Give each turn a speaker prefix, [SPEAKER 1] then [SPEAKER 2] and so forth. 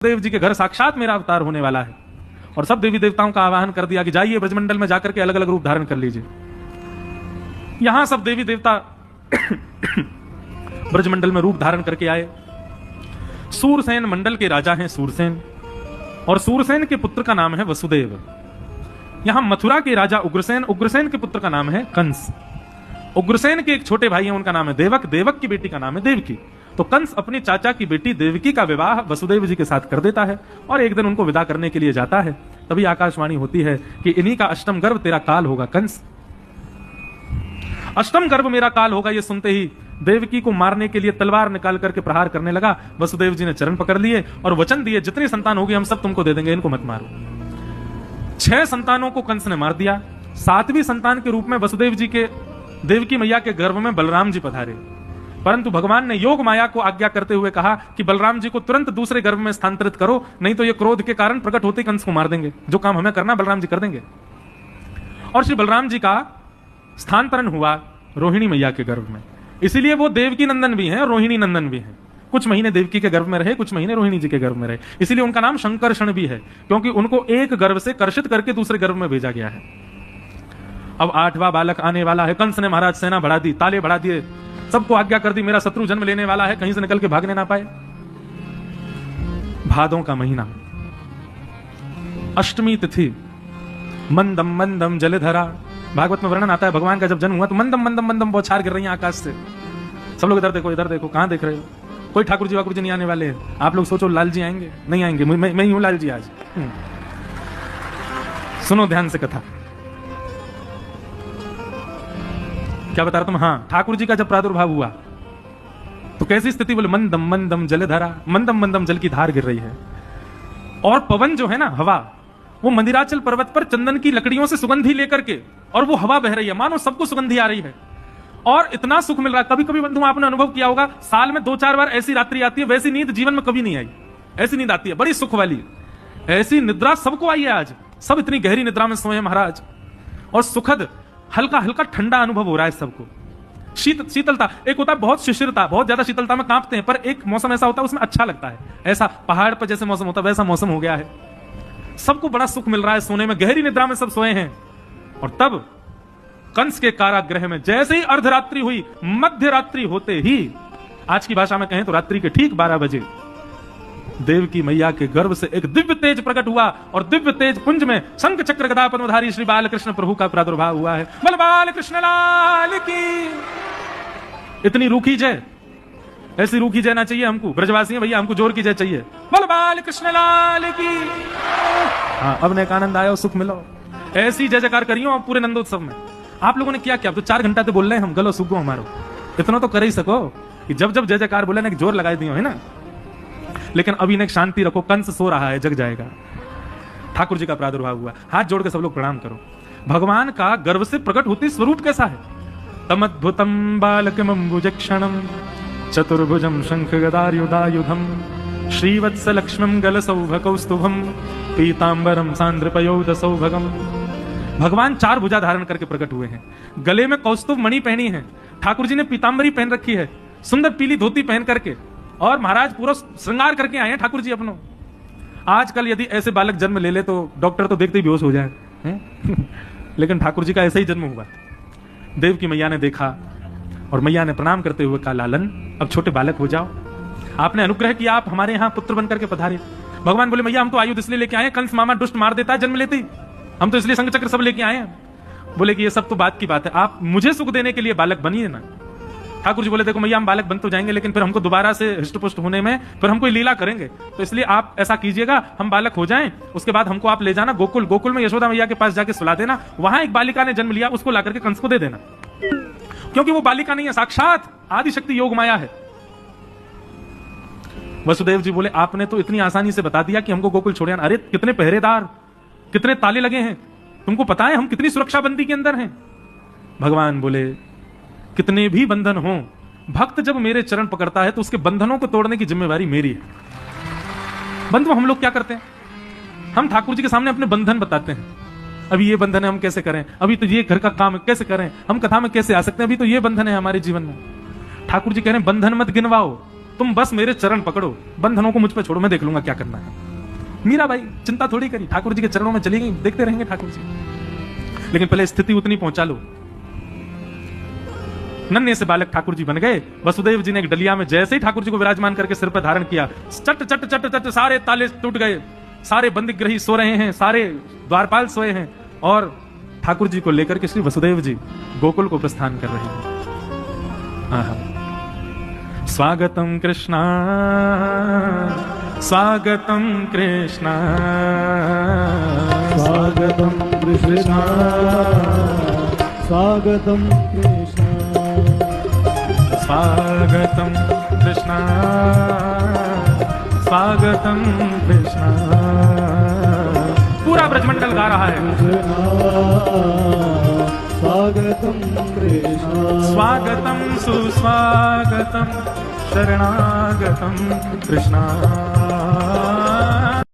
[SPEAKER 1] देव जी के घर साक्षात मेरा अवतार होने वाला है। और सब देवी देवताओं का आवाहन कर दिया कि जाइए ब्रजमंडल में जाकर के अलग अलग रूप धारण कर लीजिए। यहां सब देवी देवता ब्रजमंडल में रूप धारण करके आए। सूरसेन मंडल के राजा हैं सूरसेन, और सूरसेन के पुत्र का नाम है वसुदेव। यहां मथुरा के राजा उग्रसेन, उग्रसेन के पुत्र का नाम है कंस। उग्रसेन के एक छोटे भाई हैं, उनका नाम है देवक, देवक की बेटी का नाम है देवकी। तो कंस अपनी चाचा की बेटी देवकी का विवाह वसुदेव जी के साथ कर देता है और एक दिन उनको विदा करने के लिए जाता है। तभी आकाशवाणी होती है कि इन्हीं का अष्टम गर्भ तेरा काल होगा कंस। अष्टम गर्भ मेरा काल होगा, ये सुनते ही देवकी को मारने के लिए तलवार निकाल करके प्रहार करने लगा। वसुदेव जी ने चरण पकड़ लिए और वचन दिए, जितनी संतान होगी हम सब तुमको दे देंगे, इनको मत मारो। 6 संतानों को कंस ने मार दिया। 7वीं संतान के रूप में वसुदेव जी के देवकी मैया के गर्भ में बलराम जी पधारे, परंतु भगवान ने योग माया को आज्ञा करते हुए कहा कि बलराम जी को तुरंत दूसरे गर्भ में स्थानांतरित करो, नहीं तो ये क्रोध के कारण प्रकट होते कंस को मार देंगे। जो काम हमें करना बलराम जी कर देंगे। और श्री बलराम जी का स्थानांतरण हुआ रोहिणी मैया के गर्भ में, इसीलिए वो देवकी नंदन भी हैं और रोहिणी नंदन भी हैं। कुछ महीने देवकी के गर्भ में रहे, कुछ महीने रोहिणी जी के गर्भ में रहे, इसीलिए उनका नाम शंकरषण भी है, क्योंकि उनको एक गर्भ से कर्षित करके दूसरे गर्भ में भेजा गया है। अब 8वां बालक आने वाला है। कंस ने महाराज सेना बढ़ा दी, ताले बढ़ा दिए, सबको आज्ञा कर दी मेरा शत्रु जन्म लेने वाला है, कहीं से निकल के भागने ना पाए। भादों का महीना, अष्टमी तिथि, मंदम मंदम जलधरा। भागवत में वर्णन आता है भगवान का जब जन्म हुआ तो मंदम मंदम मंदम बौछार गिर रही है आकाश से। सब लोग इधर देखो, इधर देखो, कहां देख रहे हो? कोई ठाकुर जी वाकुर जी नहीं आने वाले हैं। आप लोग सोचो लाल जी आएंगे, नहीं आएंगे, मैं ही हूं लाल जी आज। सुनो ध्यान से कथा, क्या बता रहा तुम? हाँ, ठाकुर जी का जब प्रादुर्भाव हुआ तो कैसी स्थिति? बोले मंदम मंदम जलधारा, मंदम मंदम जल की धार गिर रही है। और पवन जो है ना, हवा, वो मंदिराचल पर्वत पर चंदन की लकड़ियों से सुगंधी लेकर के, और वो हवा बह रही है, मानो सबको सुगंधी आ रही है और इतना सुख मिल रहा है। कभी कभी बंधु आपने अनुभव किया होगा, साल में 2-4 बार ऐसी रात्रि आती है, वैसी नींद जीवन में कभी नहीं आई। ऐसी नींद आती है बड़ी सुख वाली, ऐसी निद्रा सबको आई है आज। सब इतनी गहरी निद्रा में सोए महाराज, और सुखद हल्का हल्का ठंडा अनुभव हो रहा है सबको। शीतलता, एक होता है बहुत शिशिरता, बहुत ज्यादा शीतलता में कांपते हैं, पर एक मौसम ऐसा होता है उसमें अच्छा लगता है। ऐसा पहाड़ पर जैसे मौसम होता है वैसा मौसम हो गया है। सबको बड़ा सुख मिल रहा है सोने में, गहरी निद्रा में सब सोए हैं। और तब कंस के कारागृह में जैसे ही अर्धरात्रि हुई, मध्य रात्रि होते ही, आज की भाषा में कहें तो रात्रि के ठीक 12 बजे, देवकी मैया के गर्भ से एक दिव्य तेज प्रकट हुआ और दिव्य तेज पुंज में शंख चक्र गदा पद्मधारी श्री बालकृष्ण प्रभु का प्रादुर्भाव हुआ है। बल बाल कृष्ण लाल की। इतनी रूखी जय, ऐसी रूखी जय ना चाहिए हमको, ब्रजवासी हैं भैया, हमको जोर की जय चाहिए। बल बाल कृष्ण लाल की। हाँ, अब ने आनंद आया, सुख मिलो, ऐसी जय जयकार करियो पूरे नंदोत्सव में। आप लोगों ने क्या किया? तो 4 घंटा तो बोल रहे हैं हम, गलो सुगो हमारो, इतना तो कर ही सको कि जब जब जय जयकार बोले ना जोर लगा दियो, है ना। लेकिन अभी ने शांति रखो, कंस सो रहा है, जग जाएगा। ठाकुर जी का प्रादुर्भाव हुआ, हाथ जोड़ के सब लोग प्रणाम करो। भगवान का गर्भ से प्रकट होती स्वरूप कैसा है? तमद्भुतम बालकमंबुजक्षणम चतुर्भुजम शंख गदायुधायुधम श्रीवत्स लक्ष्मम गल सौभकौस्तुभम पीतांबरम सांद्रपयोद सौभगम। भगवान 4 भुजा धारण करके प्रकट हुए हैं। गले में कौस्तुभ मणि पहनी है, ठाकुर जी ने पीतांबरी पहन रखी है, सुंदर पीली धोती पहन करके, और महाराज पूरा श्रृंगार करके आए हैं ठाकुर जी अपनो। आजकल यदि ऐसे बालक जन्म ले ले तो डॉक्टर तो देखते ही बेहोश हो जाए लेकिन ठाकुर जी का ऐसा ही जन्म हुआ। देव की मैया ने देखा और मैया ने प्रणाम करते हुए कहा, लालन अब छोटे बालक हो जाओ, आपने अनुग्रह किया, आप हमारे यहाँ पुत्र बनकर के पधारे। भगवान बोले, मैया हम तो आयुध इसलिए लेके आए हैं, कंस मामा दुष्ट मार देता है जन्म लेते ही, हम तो इसलिए शंख चक्र सब लेके आए हैं। बोले कि ये सब तो बात की बात है, आप मुझे सुख देने के लिए बालक बनिए ना। ठाकुर जी बोले, देखो मैया हम बालक बन तो जाएंगे, लेकिन फिर हमको दोबारा से हृष्टपुष्ट होने में फिर हम कोई लीला करेंगे, तो इसलिए आप ऐसा कीजिएगा, हम बालक हो जाएं, उसके बाद हमको आप ले जाना गोकुल, गोकुल में यशोदा मैया के पास जाके सुला देना, वहां एक बालिका ने जन्म लिया, उसको ला करके कंस को दे देना, क्योंकि वो बालिका नहीं है, साक्षात आदिशक्ति योग माया है। वसुदेव जी बोले, आपने तो इतनी आसानी से बता दिया कि हमको गोकुल छोड़े आना। अरे कितने पहरेदार, कितने ताले लगे हैं, तुमको पता है हम कितनी सुरक्षा बंदी के अंदर हैं। भगवान बोले, कितने भी बंधन हो, भक्त जब मेरे चरण पकड़ता है तो उसके बंधनों को तोड़ने की जिम्मेवारी मेरी है। बंधु हम लोग क्या करते हैं? हम ठाकुर जी के सामने अपने बंधन बताते हैं, अभी ये बंधन है, हम कैसे करें, अभी तो ये घर का काम है, कैसे करें, हम कथा में कैसे आ सकते हैं, अभी तो ये बंधन है हमारे जीवन में। ठाकुर जी कह रहे हैं बंधन मत गिनवाओ, तुम बस मेरे चरण पकड़ो, बंधनों को मुझ पे छोड़ो, मैं देख लूंगा क्या करना है। मीरा भाई चिंता थोड़ी करी, ठाकुर जी के चरणों में चली गई, देखते रहेंगे ठाकुर जी। लेकिन पहले स्थिति उतनी पहुंचा लो। नन्हे से बालक ठाकुर जी बन गए। वसुदेव जी ने एक डलिया में जैसे ही ठाकुर जी को विराजमान करके सिर पर धारण किया, चट चट चट चट सारे ताले टूट गए, सारे बंदीगृही सो रहे हैं, सारे द्वारपाल सोए हैं, और ठाकुर जी को लेकर के श्री वसुदेव जी गोकुल को प्रस्थान कर रहे हैं। स्वागतम कृष्णा, स्वागतम कृष्णा,
[SPEAKER 2] स्वागतम कृष्णा, स्वागतम कृष्णा,
[SPEAKER 1] स्वागतम कृष्णा, स्वागतम कृष्णा। पूरा ब्रजमंडल गा रहा है।
[SPEAKER 2] स्वागतम कृष्णा,
[SPEAKER 1] स्वागतम सुस्वागतम शरणागतम कृष्णा।